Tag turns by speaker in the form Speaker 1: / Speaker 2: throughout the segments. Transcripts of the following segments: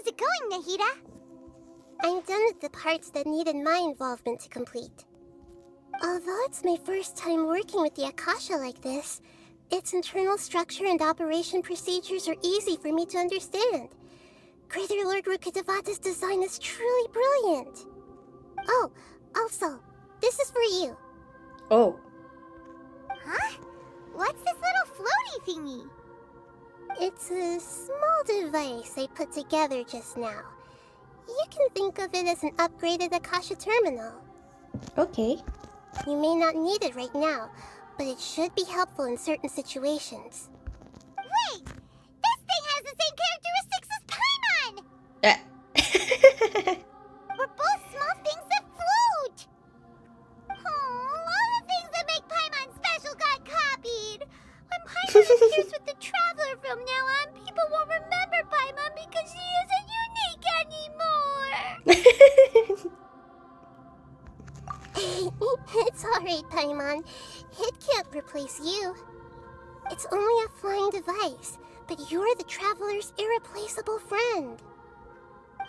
Speaker 1: it going, Nahida?
Speaker 2: I'm done with the parts that needed my involvement to complete. Although it's my first time working with the Akasha like this, its internal structure and operation procedures are easy for me to understand. Greater Lord Rukkhadevata's design is truly brilliant. Oh, also, this is for you.
Speaker 3: Oh.
Speaker 1: Huh? What's this little floaty thingy?
Speaker 2: It's a small device I put together just now. You can think of it as an upgraded Akasha terminal.
Speaker 3: Okay.
Speaker 2: You may not need it right now, but it should be helpful in certain situations.
Speaker 1: Wait! This thing has the same characteristics as Paimon! We're both small things that float! Oh, all the things that make Paimon special got copied! When Paimon appears with the Traveler from now on, people won't remember Paimon because she isn't unique anymore!
Speaker 2: It's alright, Paimon. It can't replace you. It's only a flying device, but you're the Traveler's irreplaceable friend.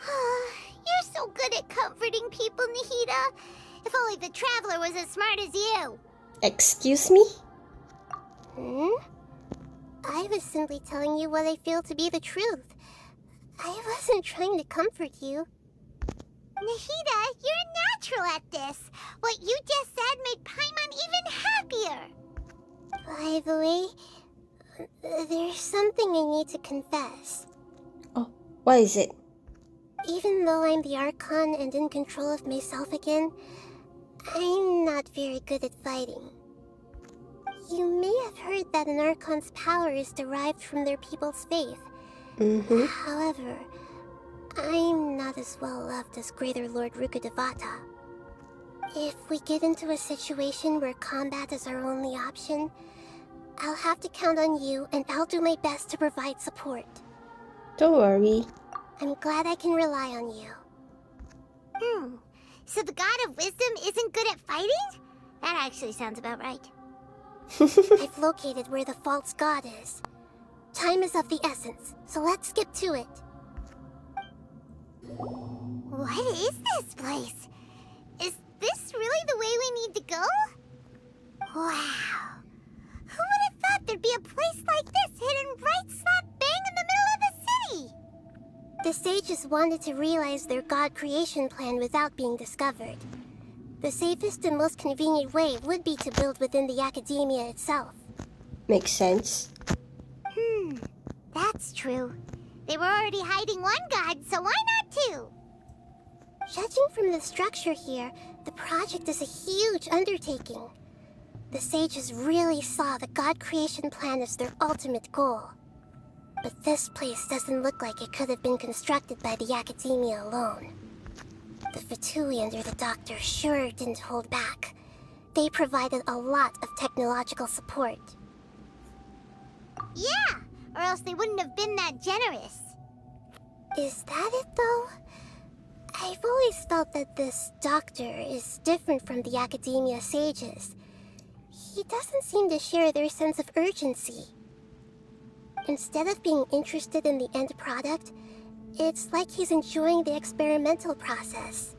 Speaker 1: You're so good at comforting people, Nahida. If only the Traveler was as smart as you.
Speaker 3: Excuse me?
Speaker 2: I was simply telling you what I feel to be the truth. I wasn't trying to comfort you.
Speaker 1: Nahida, you're natural at this. What you just said made Paimon even happier.
Speaker 2: By the way, there's something I need to confess.
Speaker 3: Oh, what is it?
Speaker 2: Even though I'm the Archon and in control of myself again, I'm not very good at fighting. You may have heard that an Archon's power is derived from their people's faith. However, I'm not as well loved as Greater Lord Rukkhadevata. If we get into a situation where combat is our only option, I'll have to count on you, and I'll do my best to provide support.
Speaker 3: Don't worry.
Speaker 2: I'm glad I can rely on you.
Speaker 1: So the God of Wisdom isn't good at fighting? That actually sounds about right.
Speaker 2: I've located where the false god is. Time is of the essence, so let's skip to it.
Speaker 1: What is this place? Is this really the way we need to go? Wow. Who would have thought there'd be a place like this hidden right slap bang in the middle of the city?
Speaker 2: The sages wanted to realize their god creation plan without being discovered. The safest and most convenient way would be to build within the academia itself.
Speaker 3: Makes sense.
Speaker 1: That's true. They were already hiding one god, so why not two?
Speaker 2: Judging from the structure here, the project is a huge undertaking. The sages really saw the god creation plan as their ultimate goal. But this place doesn't look like it could have been constructed by the academia alone. The Fatui under the Doctor sure didn't hold back. They provided a lot of technological support.
Speaker 1: Yeah, or else they wouldn't have been that generous.
Speaker 2: Is that it, though? I've always felt that this Doctor is different from the academia sages. He doesn't seem to share their sense of urgency. Instead of being interested in the end product, it's like he's enjoying the experimental process.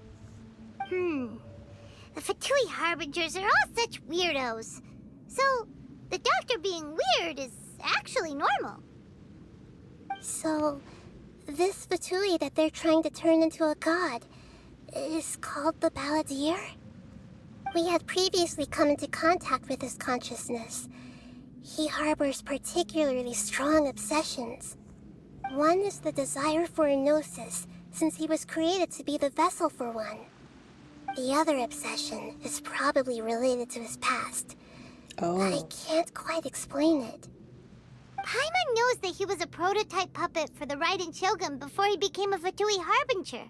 Speaker 1: The Fatui Harbingers are all such weirdos. So, the Doctor being weird is actually normal.
Speaker 2: So, this Fatui that they're trying to turn into a god is called the Balladeer? We had previously come into contact with his consciousness. He harbors particularly strong obsessions. One is the desire for a gnosis, since he was created to be the vessel for one. The other obsession is probably related to his past. I can't quite explain it.
Speaker 1: Paimon knows that he was a prototype puppet for the Raiden Shogun before he became a Fatui Harbinger.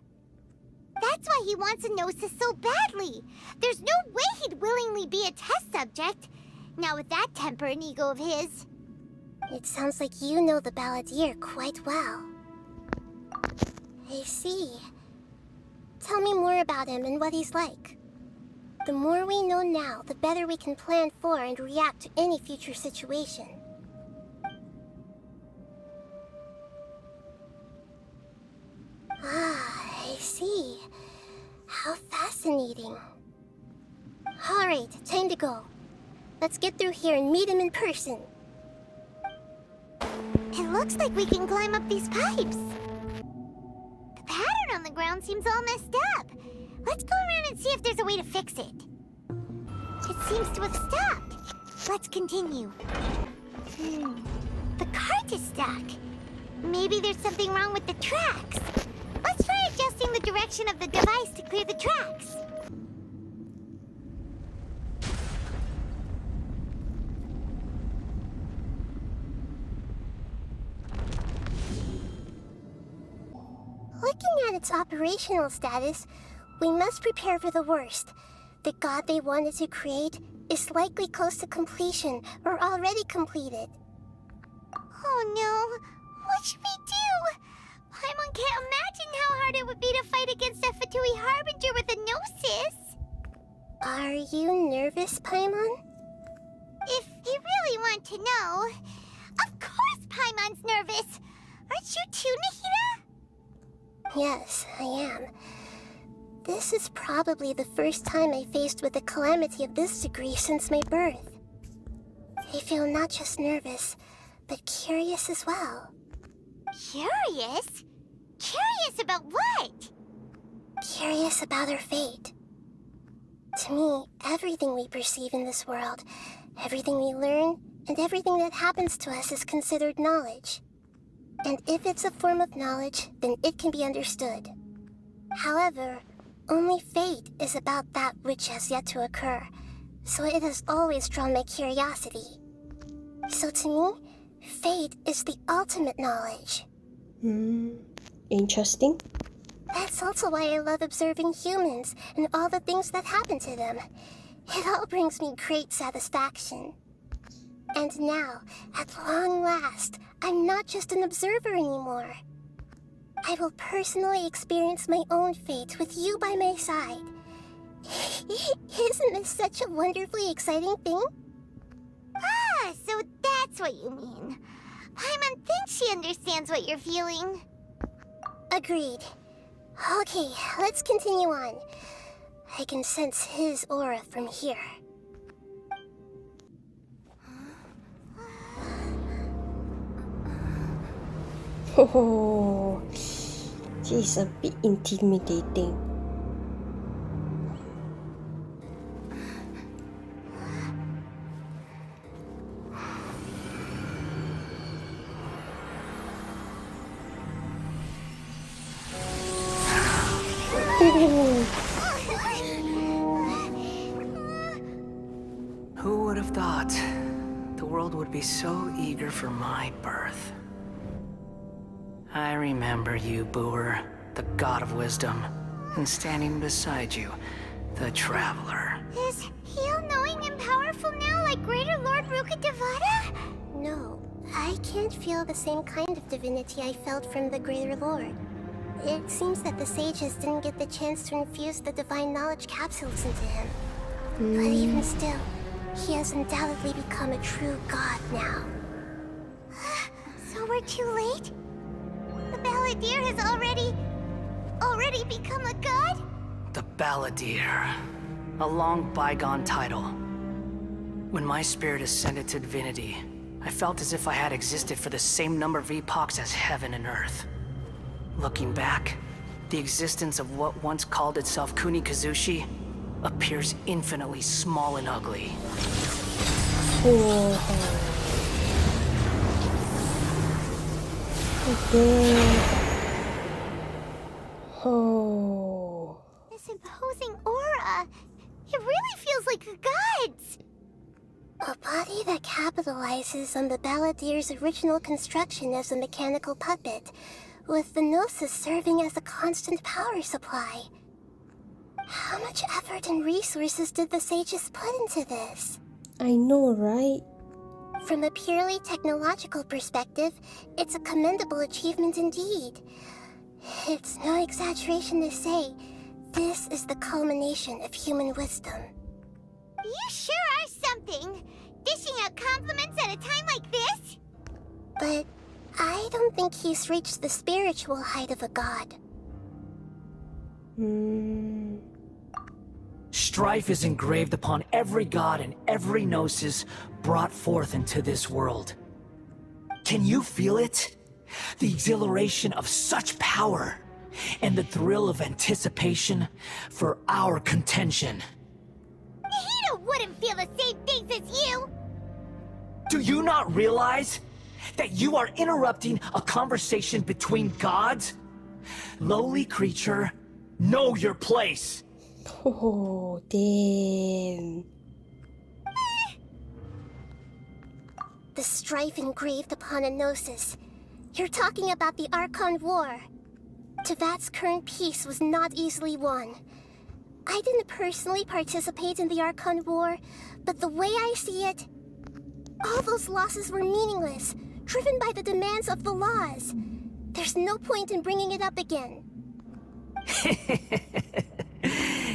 Speaker 1: That's why he wants a gnosis so badly. There's no way he'd willingly be a test subject. Not with that temper and ego of his.
Speaker 2: It sounds like you know the Balladeer quite well. I see. Tell me more about him and what he's like. The more we know now, the better we can plan for and react to any future situation. How fascinating. Alright, time to go. Let's get through here and meet him in person.
Speaker 1: It looks like we can climb up these pipes. The pattern on the ground seems all messed up. Let's go around and see if there's a way to fix it. It seems to have stopped. Let's continue. The cart is stuck. Maybe there's something wrong with the tracks. Let's try adjusting the direction of the device to clear the tracks.
Speaker 2: Looking at its operational status, we must prepare for the worst. The god they wanted to create is likely close to completion or already completed.
Speaker 1: Oh no! What should we do? Paimon can't imagine how hard it would be to fight against a Fatui Harbinger with a Gnosis.
Speaker 2: Are you nervous, Paimon?
Speaker 1: If you really want to know, of course Paimon's nervous. Aren't you too, Nahida?
Speaker 2: Yes, I am. This is probably the first time I faced with a calamity of this degree since my birth. I feel not just nervous, but curious as well.
Speaker 1: Curious? Curious about what?
Speaker 2: Curious about our fate. To me, everything we perceive in this world, everything we learn, and everything that happens to us is considered knowledge. And if it's a form of knowledge, then it can be understood. However, only fate is about that which has yet to occur, so it has always drawn my curiosity. So to me, fate is the ultimate knowledge.
Speaker 3: Interesting.
Speaker 2: That's also why I love observing humans and all the things that happen to them. It all brings me great satisfaction. And now, at long last, I'm not just an observer anymore. I will personally experience my own fate with you by my side. Isn't this such a wonderfully exciting thing?
Speaker 1: Ah, so that's what you mean. Paimon thinks she understands what you're feeling.
Speaker 2: Agreed. Okay, let's continue on. I can sense his aura from here.
Speaker 3: Oh, she's a bit intimidating.
Speaker 4: Who would have thought the world would be so eager for my birth? I remember you, Booer, the god of wisdom, and standing beside you, the traveler.
Speaker 1: Is he all-knowing and powerful now like Greater Lord Rukkhadevata?
Speaker 2: No, I can't feel the same kind of divinity I felt from the Greater Lord. It seems that the sages didn't get the chance to infuse the divine knowledge capsules into him. But even still, he has undoubtedly become a true god now.
Speaker 1: So we're too late? The Balladeer has already become a god?
Speaker 4: The Balladeer. A long bygone title. When my spirit ascended to divinity, I felt as if I had existed for the same number of epochs as heaven and earth. Looking back, the existence of what once called itself Kunikazushi appears infinitely small and ugly.
Speaker 1: This imposing aura. It really feels like the gods.
Speaker 2: A body that capitalizes on the Balladeer's original construction as a mechanical puppet, with the Gnosis serving as a constant power supply. How much effort and resources did the sages put into this?
Speaker 3: I know, right?
Speaker 2: From a purely technological perspective, it's a commendable achievement indeed. It's no exaggeration to say, this is the culmination of human wisdom.
Speaker 1: You sure are something. Dishing out compliments at a time like this?
Speaker 2: But I don't think he's reached the spiritual height of a god.
Speaker 4: Strife is engraved upon every god and every gnosis brought forth into this world. Can you feel it? The exhilaration of such power, and the thrill of anticipation for our contention.
Speaker 1: Nahida wouldn't feel the same things as you!
Speaker 4: Do you not realize that you are interrupting a conversation between gods? Lowly creature, know your place!
Speaker 3: Oh, damn.
Speaker 2: The strife engraved upon a gnosis. You're talking about the Archon War. Tevat's current peace was not easily won. I didn't personally participate in the Archon War, but the way I see it, all those losses were meaningless, driven by the demands of the laws. There's no point in bringing it up again.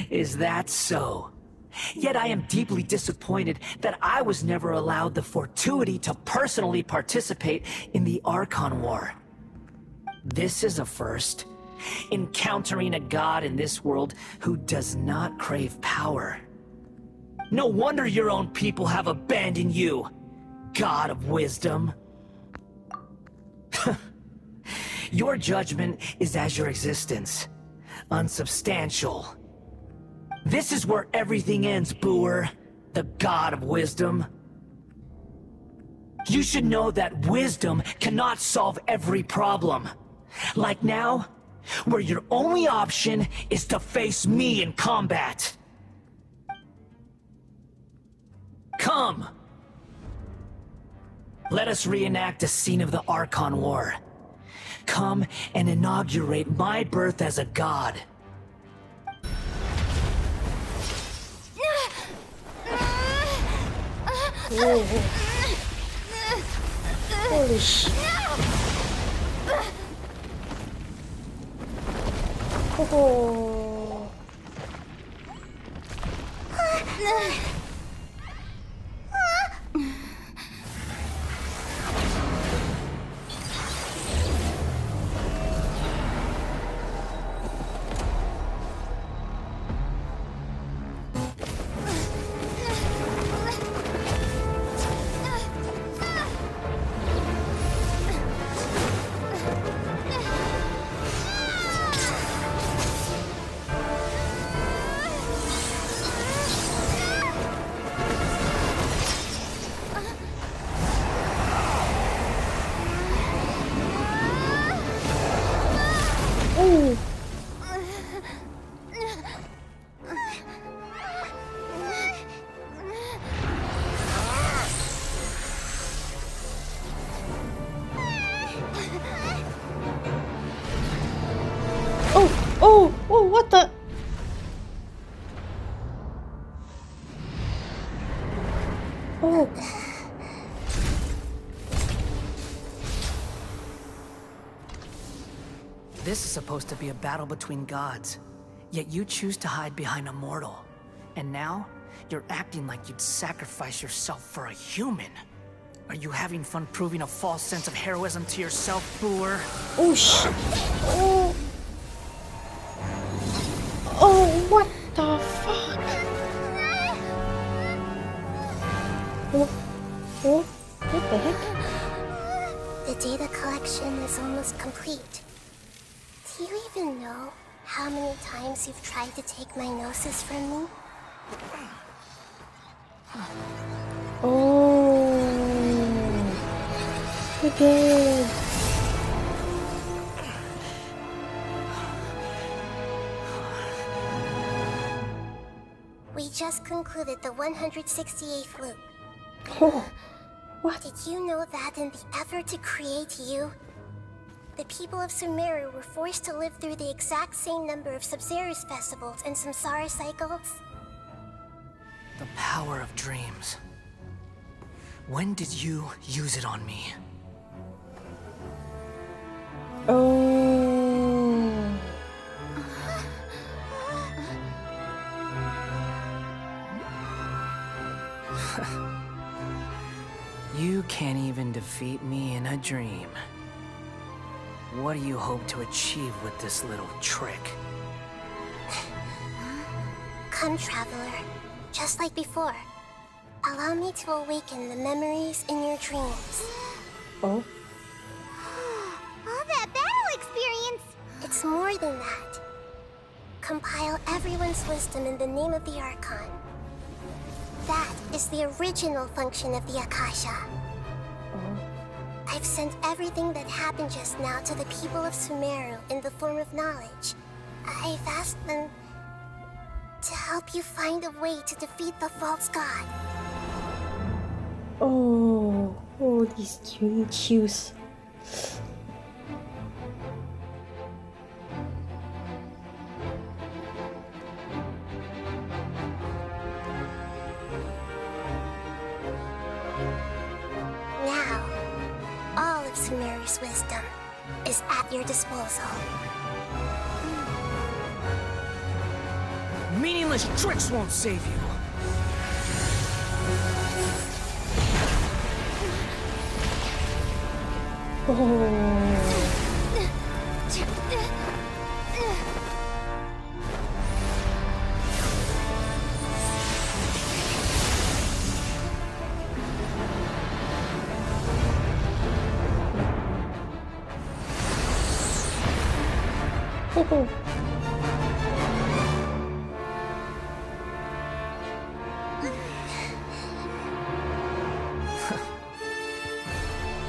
Speaker 4: Is that so? Yet I am deeply disappointed that I was never allowed the fortuity to personally participate in the Archon War. This is a first. Encountering a god in this world who does not crave power. No wonder your own people have abandoned you, God of Wisdom. Your judgment is as your existence, unsubstantial. This is where everything ends, Booer, the God of Wisdom. You should know that wisdom cannot solve every problem. Like now, where your only option is to face me in combat. Come! Let us reenact a scene of the Archon War. Come and inaugurate my birth as a god.
Speaker 3: Whoa. Holy shit. Oh. Oh, what the? Oh.
Speaker 4: This is supposed to be a battle between gods, yet you choose to hide behind a mortal. And now, you're acting like you'd sacrifice yourself for a human. Are you having fun proving a false sense of heroism to yourself, Booer?
Speaker 3: Oh, shit. Oh. Oh, what the fuck? Oh, what the heck?
Speaker 2: The data collection is almost complete. Do you even know how many times you've tried to take my gnosis from me?
Speaker 3: Oh. Again.
Speaker 2: We just concluded the 168th loop.
Speaker 3: Oh. What?
Speaker 2: Did you know that in the effort to create you, the people of Sumeru were forced to live through the exact same number of Sub-Zerus festivals and samsara cycles?
Speaker 4: The power of dreams. When did you use it on me?
Speaker 3: Oh.
Speaker 4: You can't even defeat me in a dream. What do you hope to achieve with this little trick?
Speaker 2: Come, traveler. Just like before. Allow me to awaken the memories in your dreams.
Speaker 3: Oh,
Speaker 1: All that battle experience!
Speaker 2: It's more than that. Compile everyone's wisdom in the name of the Archon. That is the original function of the Akasha. I've sent everything that happened just now to the people of Sumeru in the form of knowledge. I've asked them to help you find a way to defeat the false god.
Speaker 3: oh, these chills.
Speaker 2: Now, all of Sumeru's wisdom is at your disposal.
Speaker 4: Meaningless tricks won't save you.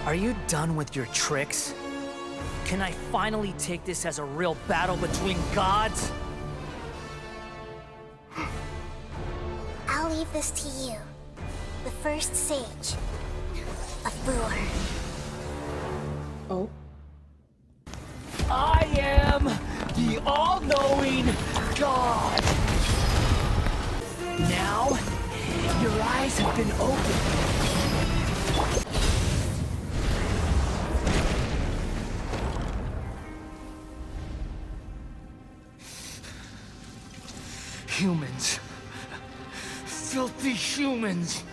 Speaker 4: Are you done with your tricks? Can I finally take this as a real battle between gods?
Speaker 2: I'll leave this to you. The first sage of Boor.
Speaker 3: Oh,
Speaker 4: I am the all-knowing God! Now, your eyes have been opened. Humans. Filthy humans.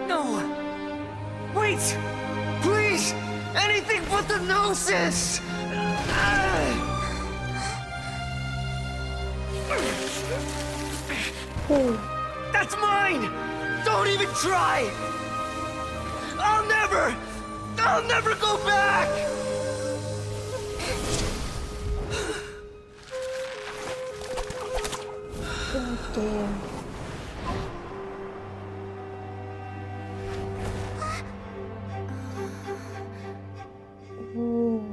Speaker 4: No! Wait! Please! Anything but the Gnosis! That's mine! Don't even try! I'll never go back!
Speaker 3: oh damn. Oh.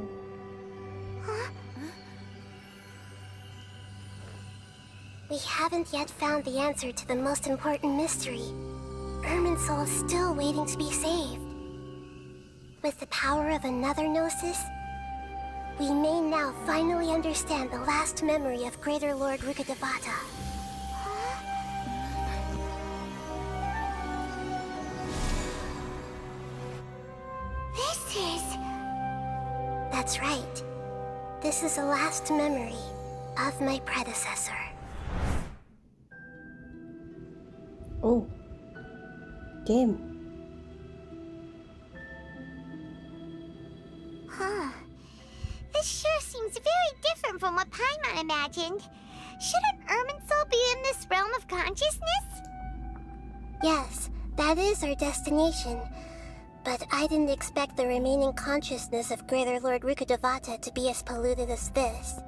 Speaker 2: We haven't yet found the answer to the most important mystery. Irminsul is still waiting to be saved. With the power of another Gnosis, we may now finally understand the last memory of Greater Lord Rukkhadevata.
Speaker 1: This is...
Speaker 2: That's right. This is the last memory of my predecessor.
Speaker 3: Oh, damn.
Speaker 1: Huh. This sure seems very different from what Paimon imagined. Shouldn't Irminsul be in this realm of consciousness?
Speaker 2: Yes, that is our destination. But I didn't expect the remaining consciousness of Greater Lord Rukkhadevata to be as polluted as this.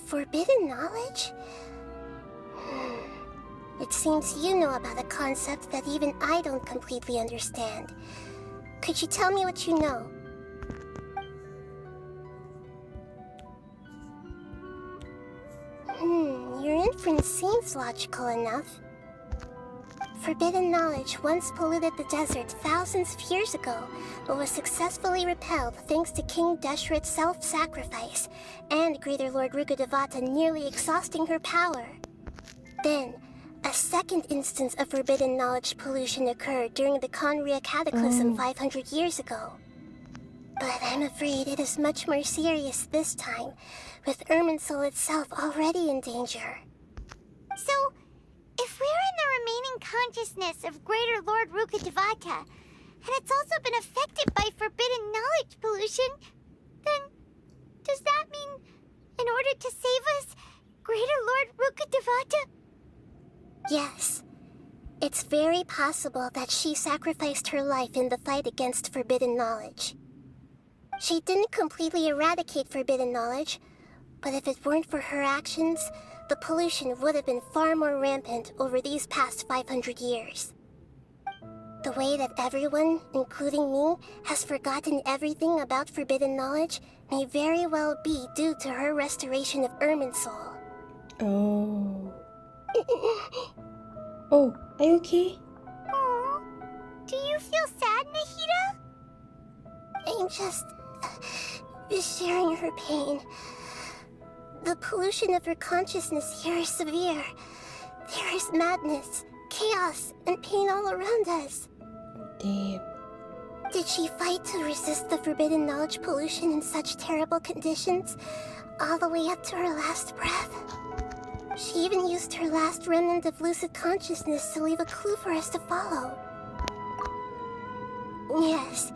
Speaker 2: Forbidden knowledge? It seems you know about a concept that even I don't completely understand. Could you tell me what you know? Your inference seems logical enough. Forbidden knowledge once polluted the desert thousands of years ago, but was successfully repelled thanks to King Deshret's self-sacrifice, and Greater Lord Rukkhadevata nearly exhausting her power. Then, a second instance of forbidden knowledge pollution occurred during the Conria Cataclysm 500 years ago. But I'm afraid it is much more serious this time, with Irminsul itself already in danger.
Speaker 1: So, if we're in the remaining consciousness of Greater Lord Rukkhadevata, and it's also been affected by forbidden knowledge pollution, then does that mean, in order to save us, Greater Lord Rukkhadevata?
Speaker 2: Yes. It's very possible that she sacrificed her life in the fight against forbidden knowledge. She didn't completely eradicate forbidden knowledge, but if it weren't for her actions, the pollution would have been far more rampant over these past 500 years. The way that everyone, including me, has forgotten everything about forbidden knowledge may very well be due to her restoration of Irminsul.
Speaker 3: Oh. Oh, are you okay?
Speaker 1: Aww. Do you feel sad, Nahida?
Speaker 2: I'm just sharing her pain. The pollution of her consciousness here is severe. There is madness, chaos, and pain all around us.
Speaker 3: Damn.
Speaker 2: Did she fight to resist the forbidden knowledge pollution in such terrible conditions, all the way up to her last breath? She even used her last remnant of lucid consciousness to leave a clue for us to follow. Yes,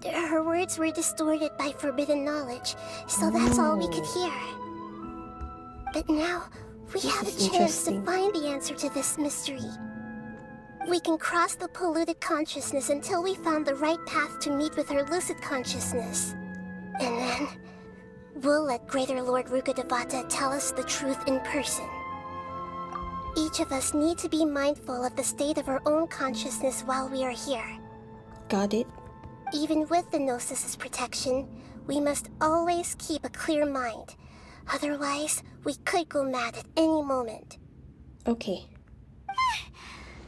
Speaker 2: her words were distorted by forbidden knowledge, so that's all we could hear. But now, we have a chance to find the answer to this mystery. We can cross the polluted consciousness until we found the right path to meet with her lucid consciousness. And then, we'll let Greater Lord Rukkhadevata tell us the truth in person. Each of us need to be mindful of the state of our own consciousness while we are here.
Speaker 3: Got it.
Speaker 2: Even with the Gnosis' protection, we must always keep a clear mind. Otherwise, we could go mad at any moment.
Speaker 3: Okay.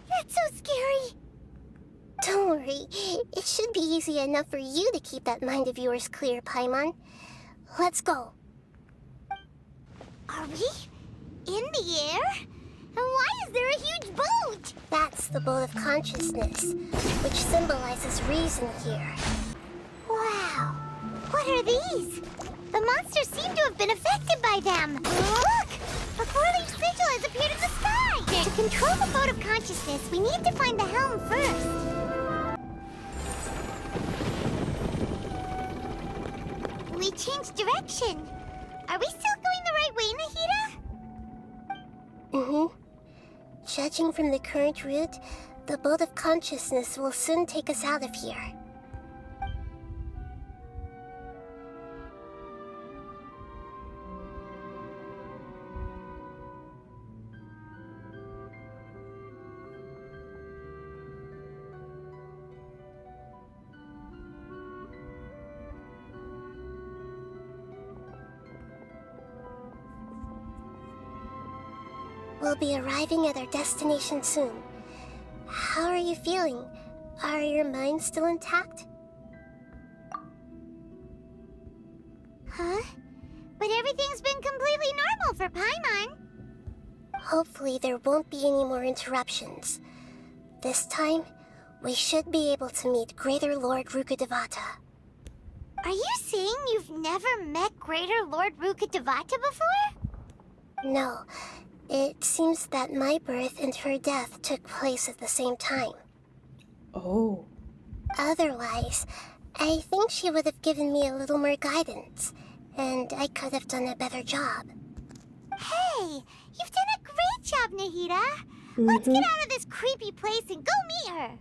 Speaker 1: That's so scary.
Speaker 2: Don't worry, it should be easy enough for you to keep that mind of yours clear, Paimon. Let's go.
Speaker 1: Are we in the air? And why is there a huge boat?
Speaker 2: That's the boat of consciousness, which symbolizes reason here.
Speaker 1: Wow. What are these? The monsters seem to have been affected by them. Look! A four-leaf sigil has appeared in the sky! To control the boat of consciousness, we need to find the helm first. We changed direction. Are we still going the right way, Nahida?
Speaker 2: Mm-hmm. Judging from the current route, the boat of consciousness will soon take us out of here. We'll be arriving at our destination soon. How are you feeling? Are your minds still intact?
Speaker 1: Huh? But everything's been completely normal for Paimon.
Speaker 2: Hopefully there won't be any more interruptions. This time, we should be able to meet Greater Lord Rukkhadevata.
Speaker 1: Are you saying you've never met Greater Lord Rukkhadevata before?
Speaker 2: No. It seems that my birth and her death took place at the same time.
Speaker 3: Oh.
Speaker 2: Otherwise, I think she would have given me a little more guidance, and I could have done a better job.
Speaker 1: Hey, you've done a great job, Nahida. Let's get out of this creepy place and go meet her.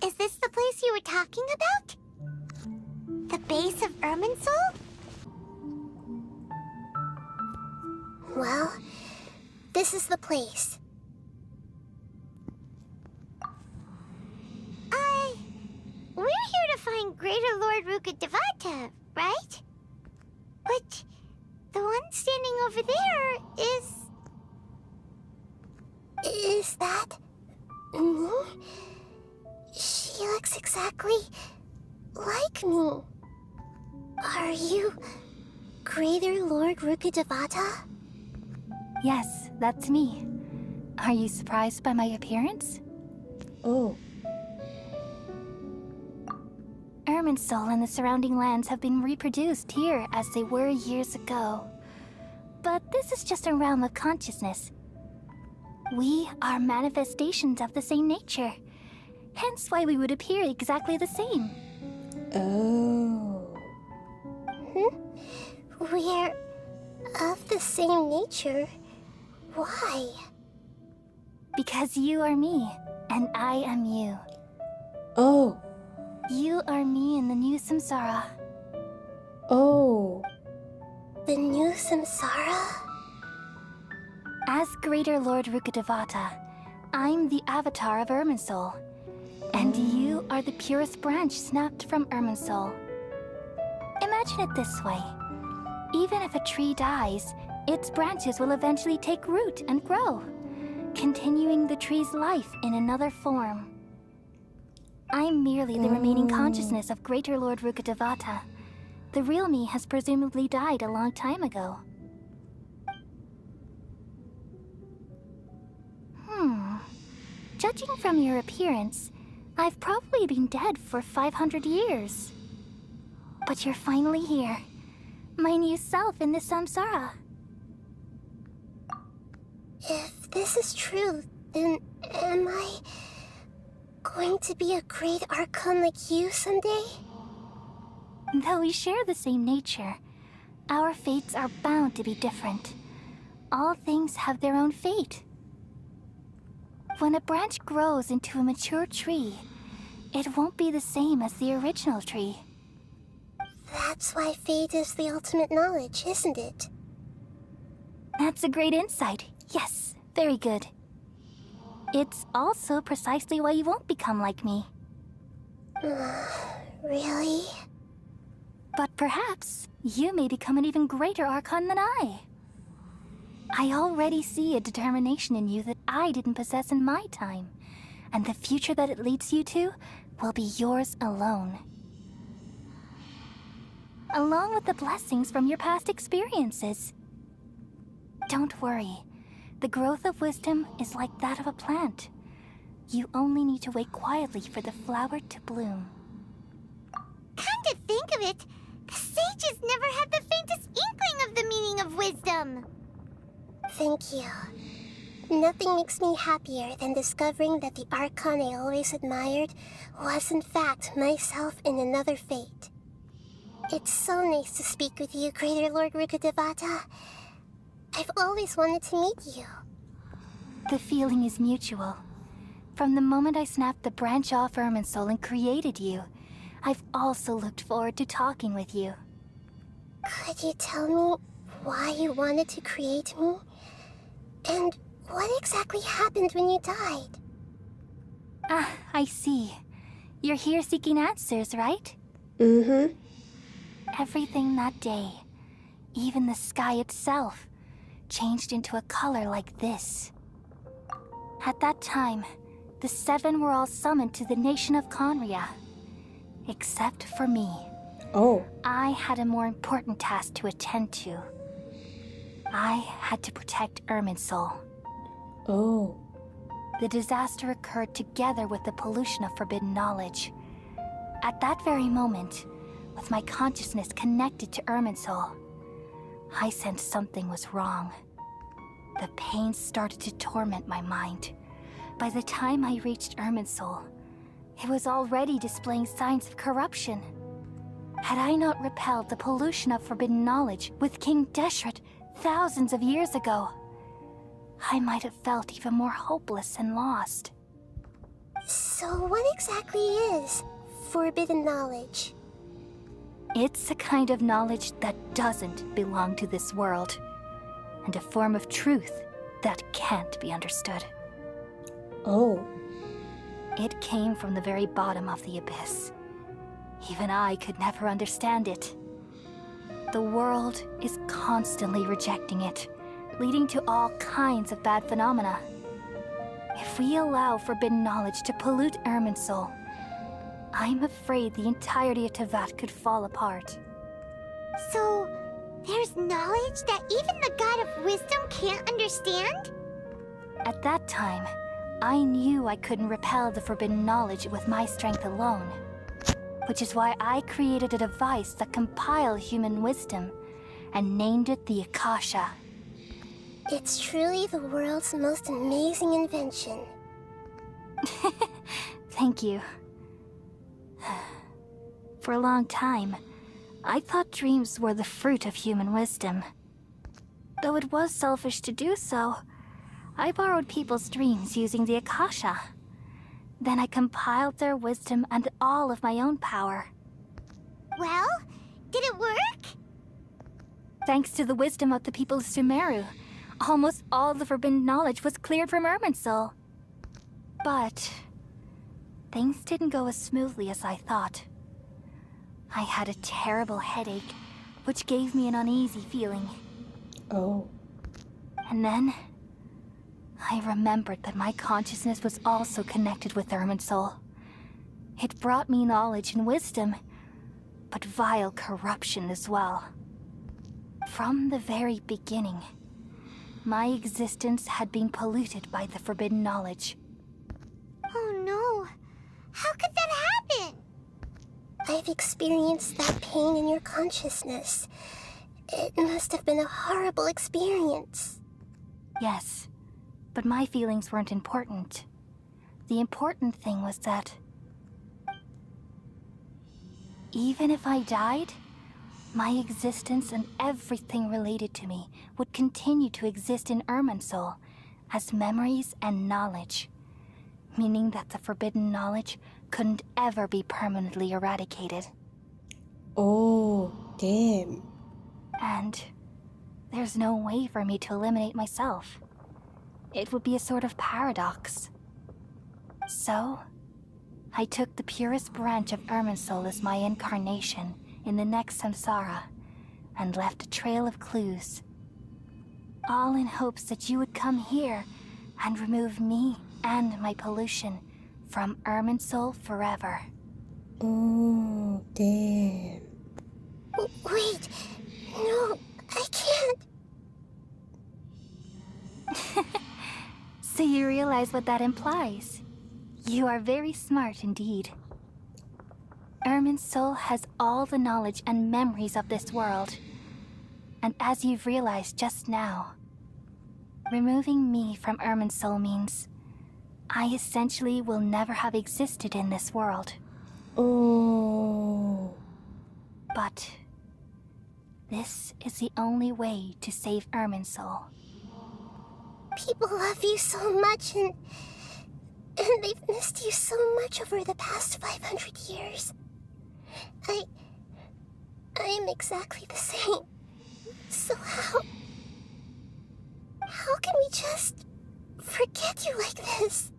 Speaker 1: Is this the place you were talking about? The base of Irminsul?
Speaker 2: Well, this is the place.
Speaker 1: We're here to find Greater Lord Rukkhadevata, right? But the one standing over there is...
Speaker 2: Is that me? She looks exactly like me. Are you Greater Lord Rukkhadevata?
Speaker 5: Yes, that's me. Are you surprised by my appearance?
Speaker 3: Oh.
Speaker 5: Irminsul and the surrounding lands have been reproduced here as they were years ago. But this is just a realm of consciousness. We are manifestations of the same nature. Hence why we would appear exactly the same.
Speaker 3: Oh.
Speaker 2: We're of the same nature. Why?
Speaker 5: Because you are me, and I am you.
Speaker 3: Oh.
Speaker 5: You are me in the new samsara.
Speaker 3: Oh.
Speaker 2: The new samsara?
Speaker 5: As Greater Lord Rukkhadevata, I'm the avatar of Irminsul. And you are the purest branch snapped from Irminsul. Imagine it this way. Even if a tree dies, its branches will eventually take root and grow, continuing the tree's life in another form. I'm merely the remaining consciousness of Greater Lord Rukkhadevata. The real me has presumably died a long time ago. Judging from your appearance, I've probably been dead for 500 years. But you're finally here. My new self in the samsara.
Speaker 2: If this is true, then am I going to be a great Archon like you someday?
Speaker 5: Though we share the same nature, our fates are bound to be different. All things have their own fate. When a branch grows into a mature tree, it won't be the same as the original tree.
Speaker 2: That's why fate is the ultimate knowledge, isn't it?
Speaker 5: That's a great insight. Yes, very good. It's also precisely why you won't become like me.
Speaker 2: Really?
Speaker 5: But perhaps you may become an even greater Archon than I. I already see a determination in you that I didn't possess in my time, and the future that it leads you to will be yours alone. Along with the blessings from your past experiences. Don't worry. The growth of wisdom is like that of a plant. You only need to wait quietly for the flower to bloom.
Speaker 1: Come to think of it, the sages never had the faintest inkling of the meaning of wisdom.
Speaker 2: Thank you. Nothing makes me happier than discovering that the Archon I always admired was in fact myself in another fate. It's so nice to speak with you, Greater Lord Rukkhadevata. I've always wanted to meet you.
Speaker 5: The feeling is mutual. From the moment I snapped the branch off Irminsul and created you, I've also looked forward to talking with you.
Speaker 2: Could you tell me why you wanted to create me? And what exactly happened when you died?
Speaker 5: Ah, I see. You're here seeking answers, right?
Speaker 3: Mm-hmm.
Speaker 5: Everything that day, even the sky itself, changed into a color like this. At that time, the seven were all summoned to the nation of Conria. Except for me.
Speaker 3: Oh.
Speaker 5: I had a more important task to attend to. I had to protect Irminsul.
Speaker 3: Oh.
Speaker 5: The disaster occurred together with the pollution of forbidden knowledge. At that very moment, with my consciousness connected to Irminsul, I sensed something was wrong. The pain started to torment my mind. By the time I reached Irminsul, it was already displaying signs of corruption. Had I not repelled the pollution of forbidden knowledge with King Deshret thousands of years ago, I might have felt even more hopeless and lost.
Speaker 2: So what exactly is forbidden knowledge?
Speaker 5: It's a kind of knowledge that doesn't belong to this world, and a form of truth that can't be understood.
Speaker 3: Oh.
Speaker 5: It came from the very bottom of the abyss. Even I could never understand it. the world is constantly rejecting it, leading to all kinds of bad phenomena. If we allow forbidden knowledge to pollute Irminsul, I'm afraid the entirety of Teyvat could fall apart.
Speaker 1: So, there's knowledge that even the God of Wisdom can't understand?
Speaker 5: At that time, I knew I couldn't repel the forbidden knowledge with my strength alone. Which is why I created a device that compiled human wisdom and named it the Akasha.
Speaker 2: It's truly the world's most amazing invention.
Speaker 5: Thank you. For a long time, I thought dreams were the fruit of human wisdom. Though it was selfish to do so, I borrowed people's dreams using the Akasha. Then I compiled their wisdom and all of my own power.
Speaker 1: Well, did it work?
Speaker 5: Thanks to the wisdom of the people of Sumeru, almost all the forbidden knowledge was cleared from Irminsul. But things didn't go as smoothly as I thought. I had a terrible headache, which gave me an uneasy feeling.
Speaker 3: Oh.
Speaker 5: And then I remembered that my consciousness was also connected with Irminsul. It brought me knowledge and wisdom, but vile corruption as well. From the very beginning, my existence had been polluted by the forbidden knowledge.
Speaker 1: Oh no. How could that happen?
Speaker 2: I've experienced that pain in your consciousness. It must have been a horrible experience.
Speaker 5: Yes, but my feelings weren't important. The important thing was that even if I died, my existence and everything related to me would continue to exist in Irminsul as memories and knowledge, meaning that the forbidden knowledge couldn't ever be permanently eradicated.
Speaker 3: Oh, damn.
Speaker 5: And there's no way for me to eliminate myself. It would be a sort of paradox. So, I took the purest branch of Irminsul as my incarnation in the next samsara, and left a trail of clues. All in hopes that you would come here and remove me and my pollution from Irminsul forever.
Speaker 3: Oh, damn.
Speaker 2: Wait, no, I can't.
Speaker 5: So you realize what that implies? You are very smart indeed. Irminsul has all the knowledge and memories of this world. And as you've realized just now, removing me from Irminsul means I essentially will never have existed in this world.
Speaker 3: Oh.
Speaker 5: But this is the only way to save Irminsul.
Speaker 2: People love you so much, and they've missed you so much over the past 500 years. I am exactly the same. So how can we just forget you like this?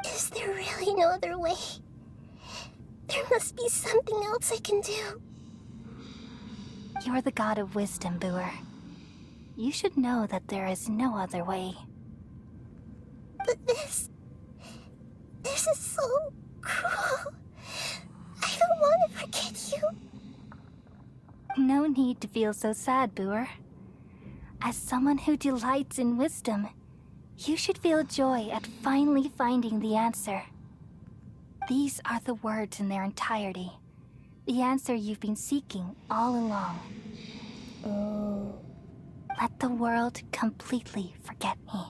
Speaker 2: Is there really no other way? There must be something else I can do.
Speaker 5: You're the god of wisdom, Boer. You should know that there is no other way.
Speaker 2: But this is so cruel. I don't want to forget you.
Speaker 5: No need to feel so sad, Boer. As someone who delights in wisdom, you should feel joy at finally finding the answer. These are the words in their entirety. The answer you've been seeking all along.
Speaker 3: Oh.
Speaker 5: Let the world completely forget me.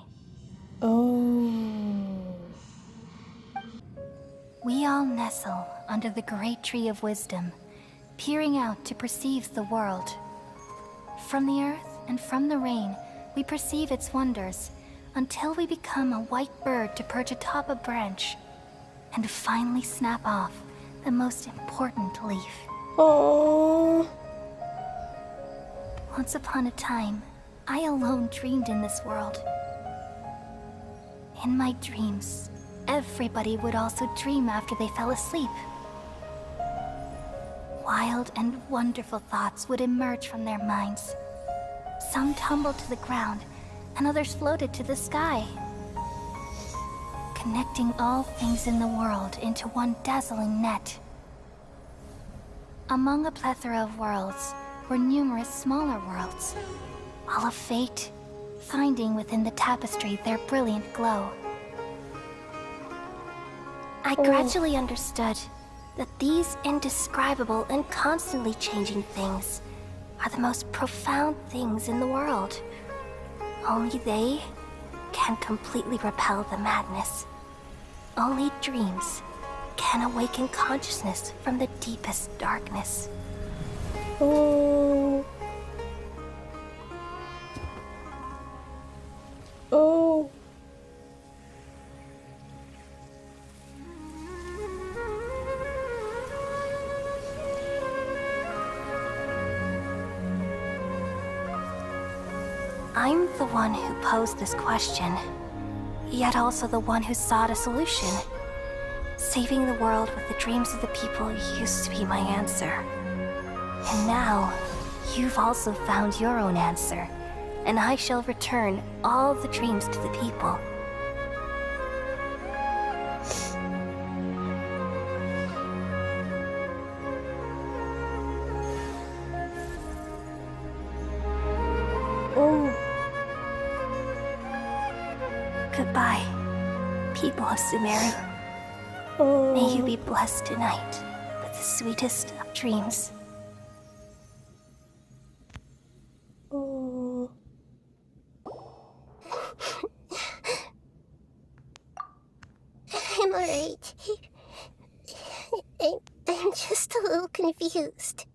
Speaker 3: Oh.
Speaker 5: We all nestle under the great tree of wisdom, peering out to perceive the world. From the earth and from the rain, we perceive its wonders, until we become a white bird to perch atop a branch, and finally snap off the most important leaf.
Speaker 3: Oh.
Speaker 5: Once upon a time, I alone dreamed in this world. In my dreams, everybody would also dream after they fell asleep. wild and wonderful thoughts would emerge from their minds. Some tumbled to the ground, and others floated to the sky, connecting all things in the world into one dazzling net. Among a plethora of worlds were numerous smaller worlds, all of fate, finding within the tapestry their brilliant glow. I gradually understood that these indescribable and constantly changing things are the most profound things in the world. Only they can completely repel the madness. Only dreams can awaken consciousness from the deepest darkness.
Speaker 3: Oh. Oh.
Speaker 5: I'm the one who posed this question, yet also the one who sought a solution. Saving the world with the dreams of the people used to be my answer. And now, you've also found your own answer, and I shall return all the dreams to the people.
Speaker 3: Oh.
Speaker 5: Goodbye, people of Sumeru.
Speaker 3: Oh.
Speaker 5: May you be blessed tonight with the sweetest of dreams.
Speaker 3: Oh.
Speaker 2: I'm alright. I'm just a little confused.